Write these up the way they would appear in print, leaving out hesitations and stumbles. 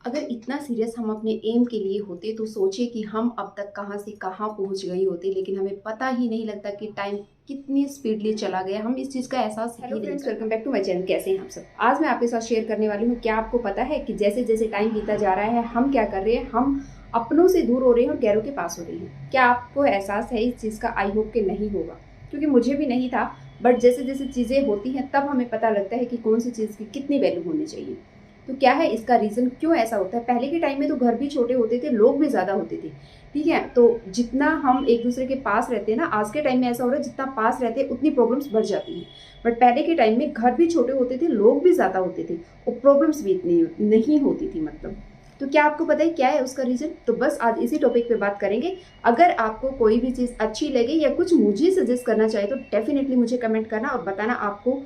अगर इतना सीरियस हम अपने एम के लिए होते तो सोचिए कि हम अब तक कहाँ से कहाँ पहुँच गए होते, लेकिन हमें पता ही नहीं लगता कि टाइम कितनी स्पीडली चला गया। हम इस चीज़ का एहसास ही नहीं करते। Friends, welcome back to my channel. कैसे हैं आप सब? आज मैं आपके साथ शेयर करने वाली हूँ, क्या आपको पता है कि जैसे जैसे टाइम बीता जा रहा है हम क्या कर रहे हैं, हम अपनों से दूर हो रहे हैं और गैरों के पास हो रहे हैं। क्या आपको एहसास है इस चीज़ का? आई होप कि नहीं होगा, क्योंकि मुझे भी नहीं था। बट जैसे जैसे चीज़ें होती हैं तब हमें पता लगता है कि कौन सी चीज़ की कितनी वैल्यू होनी चाहिए। तो क्या है इसका रीज़न, क्यों ऐसा होता है? पहले के टाइम में तो घर भी छोटे होते थे, लोग भी ज़्यादा होते थे, ठीक है। तो जितना हम एक दूसरे के पास रहते हैं ना, आज के टाइम में ऐसा हो रहा है जितना पास रहते हैं उतनी प्रॉब्लम्स बढ़ जाती हैं। बट पहले के टाइम में घर भी छोटे होते थे, लोग भी ज़्यादा होते थे और प्रॉब्लम्स भी इतनी नहीं होती थी मतलब। तो क्या आपको पता है क्या है उसका रीज़न? तो बस आज इसी टॉपिक पे बात करेंगे। अगर आपको कोई भी चीज़ अच्छी लगे या कुछ मुझे सजेस्ट करना चाहे तो डेफिनेटली मुझे कमेंट करना और बताना। आपको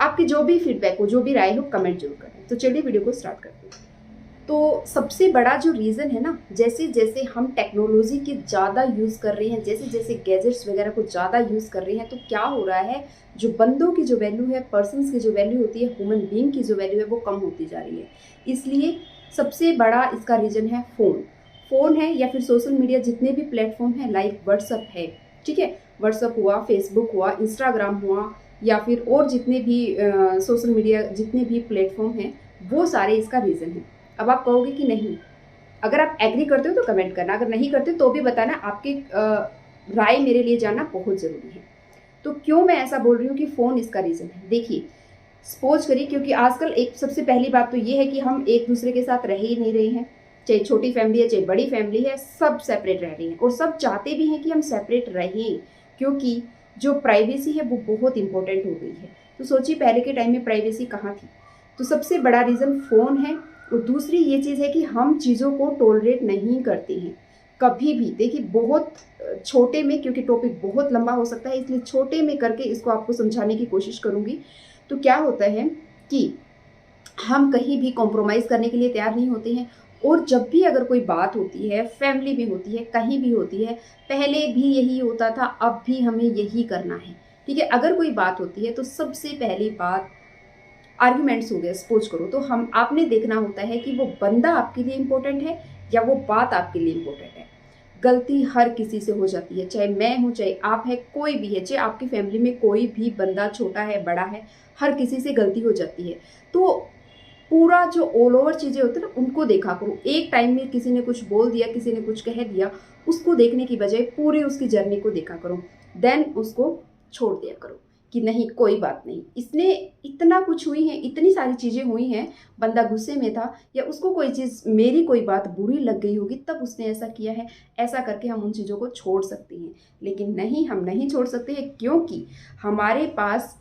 आपकी जो भी फीडबैक हो, जो भी राय हो, कमेंट जरूर करें। तो चलिए वीडियो को स्टार्ट करते हैं। तो सबसे बड़ा जो रीज़न है ना, जैसे जैसे हम टेक्नोलॉजी के ज़्यादा यूज़ कर रहे हैं, जैसे जैसे गैजेट्स वगैरह को ज़्यादा यूज़ कर रहे हैं, तो क्या हो रहा है, जो बंदों की जो वैल्यू है, पर्सन्स की जो वैल्यू होती है, ह्यूमन बीइंग की जो वैल्यू है, वो कम होती जा रही है। इसलिए सबसे बड़ा इसका रीज़न है फ़ोन। फ़ोन है या फिर सोशल मीडिया, जितने भी प्लेटफॉर्म हैं, लाइक व्हाट्सअप है, ठीक है। व्हाट्सअप हुआ, फेसबुक हुआ, इंस्टाग्राम हुआ, या फिर और जितने भी सोशल मीडिया, जितने भी प्लेटफॉर्म हैं, वो सारे इसका रीज़न है। अब आप कहोगे कि नहीं, अगर आप एग्री करते हो तो कमेंट करना, अगर नहीं करते तो भी बताना। आपकी राय मेरे लिए जानना बहुत ज़रूरी है। तो क्यों मैं ऐसा बोल रही हूँ कि फ़ोन इसका रीज़न है? देखिए, सपोज करिए, क्योंकि आजकल एक सबसे पहली बात तो ये है कि हम एक दूसरे के साथ रह ही नहीं रहे हैं। चाहे छोटी फैमिली है, चाहे बड़ी फैमिली है, सब सेपरेट रह रही हैं और सब चाहते भी हैं कि हम सेपरेट रहें, क्योंकि जो प्राइवेसी है वो बहुत इंपॉर्टेंट हो गई है। तो सोचिए पहले के टाइम में प्राइवेसी कहाँ थी? तो सबसे बड़ा रीज़न फ़ोन है। और दूसरी ये चीज़ है कि हम चीज़ों को टॉलरेट नहीं करते हैं कभी भी। देखिए, बहुत छोटे में, क्योंकि टॉपिक बहुत लंबा हो सकता है, इसलिए छोटे में करके इसको आपको समझाने की कोशिश करूँगी। तो क्या होता है कि हम कहीं भी कॉम्प्रोमाइज़ करने के लिए तैयार नहीं होते हैं। और जब भी अगर कोई बात होती है, फैमिली में होती है, कहीं भी होती है, पहले भी यही होता था, अब भी हमें यही करना है, ठीक है। अगर कोई बात होती है तो सबसे पहली बात आर्ग्यूमेंट्स हो गए, सपोज करो, तो हम आपने देखना होता है कि वो बंदा आपके लिए इम्पोर्टेंट है या वो बात आपके लिए इम्पोर्टेंट है। गलती हर किसी से हो जाती है, चाहे मैं हूँ, चाहे आप है, कोई भी है, चाहे आपकी फैमिली में कोई भी बंदा छोटा है, बड़ा है, हर किसी से गलती हो जाती है। तो पूरा जो ऑल ओवर चीज़ें होती है ना, उनको देखा करो। एक टाइम में किसी ने कुछ बोल दिया, किसी ने कुछ कह दिया, उसको देखने की बजाय पूरी उसकी जर्नी को देखा करो। देन उसको छोड़ दिया करो कि नहीं, कोई बात नहीं, इसने इतना कुछ हुई है, इतनी सारी चीज़ें हुई हैं, बंदा गुस्से में था या उसको कोई चीज़, मेरी कोई बात बुरी लग गई होगी तब उसने ऐसा किया है। ऐसा करके हम उन चीज़ों को छोड़ सकते हैं। लेकिन नहीं, हम नहीं छोड़ सकते हैं, क्योंकि हमारे पास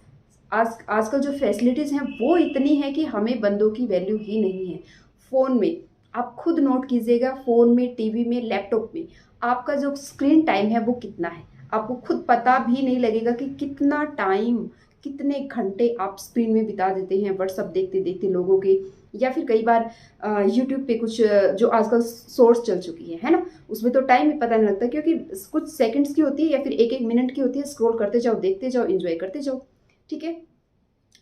आजकल जो फैसिलिटीज़ हैं वो इतनी है कि हमें बंदों की वैल्यू ही नहीं है। फ़ोन में आप खुद नोट कीजिएगा, फ़ोन में, टीवी में, लैपटॉप में आपका जो स्क्रीन टाइम है वो कितना है, आपको खुद पता भी नहीं लगेगा कि कितना टाइम, कितने घंटे आप स्क्रीन में बिता देते हैं व्हाट्सअप देखते देखते लोगों के। या फिर कई बार यूट्यूब पे कुछ जो आजकल शॉर्ट्स चल चुकी है ना, उसमें तो टाइम ही पता नहीं लगता, क्योंकि कुछ सेकंड्स की होती है या फिर एक एक मिनट की होती है। स्क्रॉल करते जाओ, देखते जाओ, इंजॉय करते जाओ, ठीक है।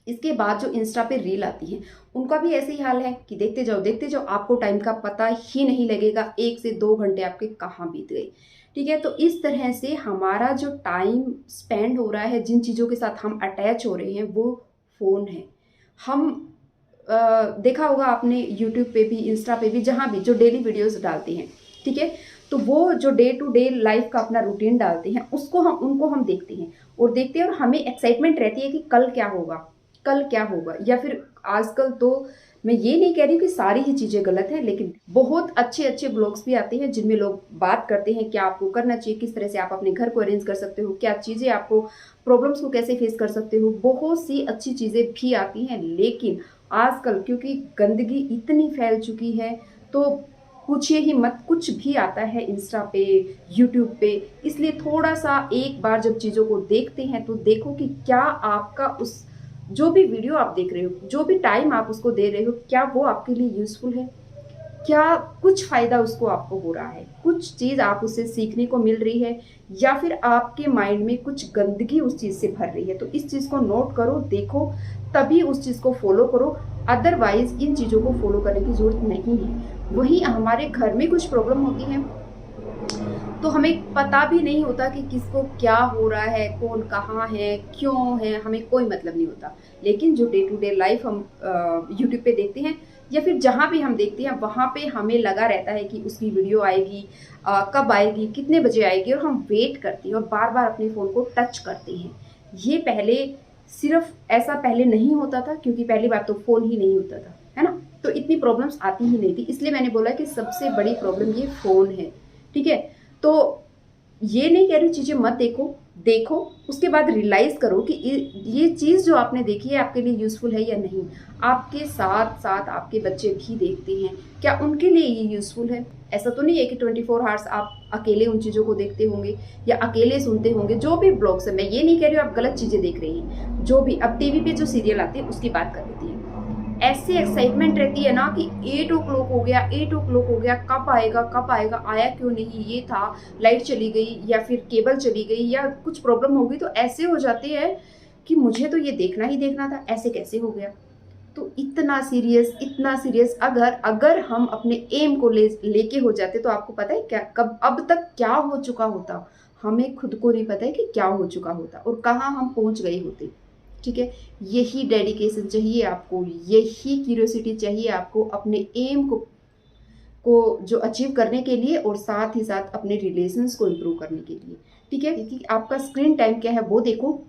इसके बाद जो इंस्टा पे रील आती है, उनका भी ऐसे ही हाल है कि देखते जाओ, आपको टाइम का पता ही नहीं लगेगा, 1 से 2 घंटे आपके कहाँ बीत गए, ठीक है। तो इस तरह से हमारा जो टाइम स्पेंड हो रहा है, जिन चीज़ों के साथ हम अटैच हो रहे हैं, वो फ़ोन है। हम देखा होगा आपने, यूट्यूब पे भी, इंस्टा पे भी, जहाँ भी जो डेली वीडियोस डालते हैं, ठीक है, तो वो जो डे टू डे लाइफ का अपना रूटीन डालते हैं, उसको हम, उनको हम देखते हैं और हमें एक्साइटमेंट रहती है कि कल क्या होगा, कल क्या होगा। या फिर आजकल तो मैं ये नहीं कह रही हूँ कि सारी ही चीज़ें गलत हैं, लेकिन बहुत अच्छे अच्छे ब्लॉग्स भी आते हैं जिनमें लोग बात करते हैं क्या आपको करना चाहिए, किस तरह से आप अपने घर को अरेंज कर सकते हो, क्या चीज़ें आपको, प्रॉब्लम्स को कैसे फेस कर सकते हो, बहुत सी अच्छी चीज़ें भी आती हैं। लेकिन आजकल क्योंकि गंदगी इतनी फैल चुकी है, तो पूछिए ही मत, कुछ भी आता है इंस्टा पे, यूट्यूब पे। इसलिए थोड़ा सा एक बार जब चीज़ों को देखते हैं तो देखो कि क्या आपका उस, जो भी वीडियो आप देख रहे हो, जो भी टाइम आप उसको दे रहे हो, क्या वो आपके लिए यूज़फुल है, क्या कुछ फ़ायदा उसको आपको हो रहा है, कुछ चीज़ आप उससे सीखने को मिल रही है, या फिर आपके माइंड में कुछ गंदगी उस चीज़ से भर रही है। तो इस चीज़ को नोट करो, देखो, तभी उस चीज़ को फॉलो करो। अदरवाइज इन चीज़ों को फॉलो करने की ज़रूरत नहीं है। वहीं हमारे घर में कुछ प्रॉब्लम होती है तो हमें पता भी नहीं होता कि किसको क्या हो रहा है, कौन कहाँ है, क्यों है, हमें कोई मतलब नहीं होता। लेकिन जो डे टू डे लाइफ हम यूट्यूब पे देखते हैं या फिर जहाँ भी हम देखते हैं वहाँ पे हमें लगा रहता है कि उसकी वीडियो आएगी, कब आएगी, कितने बजे आएगी, और हम वेट करते हैं और बार बार अपने फ़ोन को टच करते हैं। ये पहले सिर्फ ऐसा पहले नहीं होता था, क्योंकि पहली बात तो फ़ोन ही नहीं होता था, है ना। तो इतनी प्रॉब्लम्स आती ही नहीं थी। इसलिए मैंने बोला कि सबसे बड़ी प्रॉब्लम ये फ़ोन है, ठीक है। तो ये नहीं कह रही चीज़ें मत देखो, उसके बाद रियलाइज़ करो कि ये चीज़ जो आपने देखी है आपके लिए यूज़फुल है या नहीं। आपके साथ साथ आपके बच्चे भी देखते हैं, क्या उनके लिए ये यूज़फुल है? ऐसा तो नहीं है कि 24 आवर्स आप अकेले उन चीज़ों को देखते होंगे या अकेले सुनते होंगे। जो भी ब्लॉग्स है, मैं ये नहीं कह रही हूँ आप गलत चीज़ें देख रही हैं, जो भी अब टीवी पे जो सीरियल आते हैं उसकी बात कर लेती है। ऐसी एक्साइटमेंट रहती है ना कि 8 ओ क्लॉक हो गया, 8 ओ क्लॉक हो गया, कब आएगा, आया क्यों नहीं, ये था, लाइट चली गई या फिर केबल चली गई या कुछ प्रॉब्लम हो गई, तो ऐसे हो जाते हैं कि मुझे तो ये देखना ही देखना था, ऐसे कैसे हो गया। तो इतना सीरियस अगर हम अपने एम को लेके हो जाते तो आपको पता है क्या कब अब तक क्या हो चुका होता। हमें खुद को नहीं पता है कि क्या हो चुका होता और कहाँ हम पहुंच गए होते, ठीक है। यही डेडिकेशन चाहिए आपको, यही क्यूरियोसिटी चाहिए आपको अपने एम को जो अचीव करने के लिए, और साथ ही साथ अपने रिलेशंस को इम्प्रूव करने के लिए, ठीक है। क्योंकि आपका स्क्रीन टाइम क्या है वो देखो,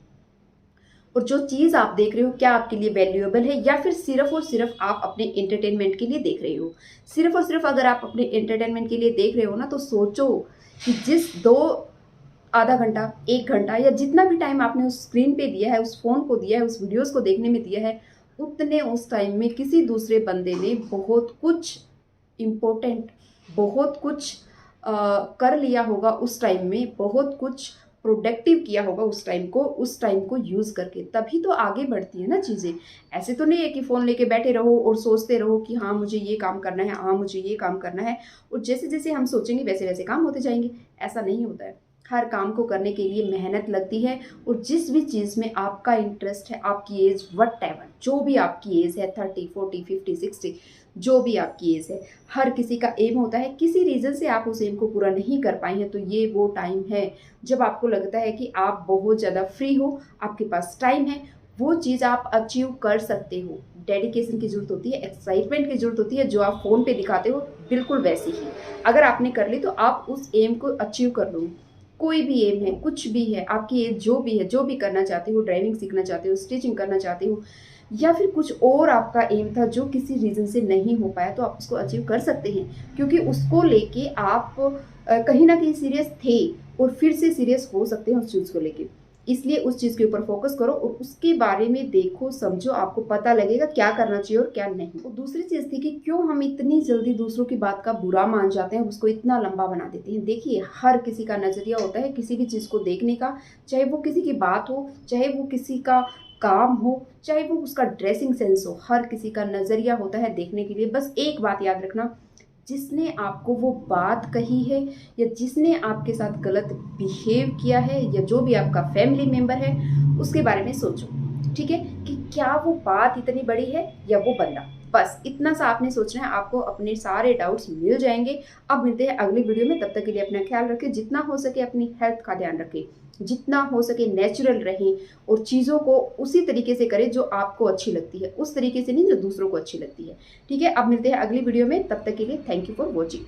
और जो चीज़ आप देख रहे हो क्या आपके लिए वैल्यूएबल है या फिर सिर्फ और सिर्फ आप अपने एंटरटेनमेंट के लिए देख रहे हो। सिर्फ और सिर्फ अगर आप अपने एंटरटेनमेंट के लिए देख रहे हो ना, तो सोचो कि जिस आधा घंटा, 1 घंटा या जितना भी टाइम आपने उस स्क्रीन पे दिया है, उस फ़ोन को दिया है, उस वीडियोस को देखने में दिया है, उतने उस टाइम में किसी दूसरे बंदे ने बहुत कुछ इम्पोर्टेंट, बहुत कुछ कर लिया होगा उस टाइम में, बहुत कुछ प्रोडक्टिव किया होगा उस टाइम को यूज़ करके, तभी तो आगे बढ़ती है ना चीज़ें। ऐसे तो नहीं है कि फ़ोन लेके बैठे रहो और सोचते रहो कि हाँ मुझे ये काम करना है, हाँ मुझे ये काम करना है, और जैसे जैसे हम सोचेंगे वैसे वैसे काम होते जाएंगे। ऐसा नहीं होता है। हर काम को करने के लिए मेहनत लगती है, और जिस भी चीज़ में आपका इंटरेस्ट है, आपकी एज व्हाटएवर, जो भी आपकी एज है, 30, 40, 50, 60, जो भी आपकी एज है, हर किसी का एम होता है। किसी रीज़न से आप उस एम को पूरा नहीं कर पाए हैं, तो ये वो टाइम है जब आपको लगता है कि आप बहुत ज़्यादा फ्री हो, आपके पास टाइम है, वो चीज़ आप अचीव कर सकते हो। डेडिकेशन की ज़रूरत होती है, एक्साइटमेंट की ज़रूरत होती है, जो आप फ़ोन पे दिखाते हो बिल्कुल वैसी ही अगर आपने कर ली तो आप उस एम को अचीव कर लो। कोई भी एम है, कुछ भी है, आपकी एज जो भी है, जो भी करना चाहते हो, ड्राइविंग सीखना चाहते हो, स्टिचिंग करना चाहते हो, या फिर कुछ और आपका एम था जो किसी रीज़न से नहीं हो पाया, तो आप उसको अचीव कर सकते हैं, क्योंकि उसको लेके आप कहीं ना कहीं सीरियस थे और फिर से सीरियस हो सकते हैं उस चीज़ को लेके। इसलिए उस चीज़ के ऊपर फोकस करो और उसके बारे में देखो, समझो, आपको पता लगेगा क्या करना चाहिए और क्या नहीं। और दूसरी चीज़ थी कि क्यों हम इतनी जल्दी दूसरों की बात का बुरा मान जाते हैं, उसको इतना लंबा बना देते हैं। देखिए, हर किसी का नज़रिया होता है किसी भी चीज़ को देखने का, चाहे वो किसी की बात हो, चाहे वो किसी का काम हो, चाहे वो उसका ड्रेसिंग सेंस हो, हर किसी का नज़रिया होता है देखने के लिए। बस एक बात याद रखना, जिसने आपको वो बात कही है या जिसने आपके साथ गलत बिहेव किया है या जो भी आपका फैमिली मेम्बर है, उसके बारे में सोचो, ठीक है, कि क्या वो बात इतनी बड़ी है या वो बंदा। बस इतना सा आपने सोचना है, आपको अपने सारे डाउट्स मिल जाएंगे। अब मिलते हैं अगली वीडियो में, तब तक के लिए अपना ख्याल रखें, जितना हो सके अपनी हेल्थ का ध्यान रखें, जितना हो सके नेचुरल रहें और चीज़ों को उसी तरीके से करें जो आपको अच्छी लगती है, उस तरीके से नहीं जो दूसरों को अच्छी लगती है, ठीक है। अब मिलते हैं अगली वीडियो में, तब तक के लिए थैंक यू फॉर वॉचिंग।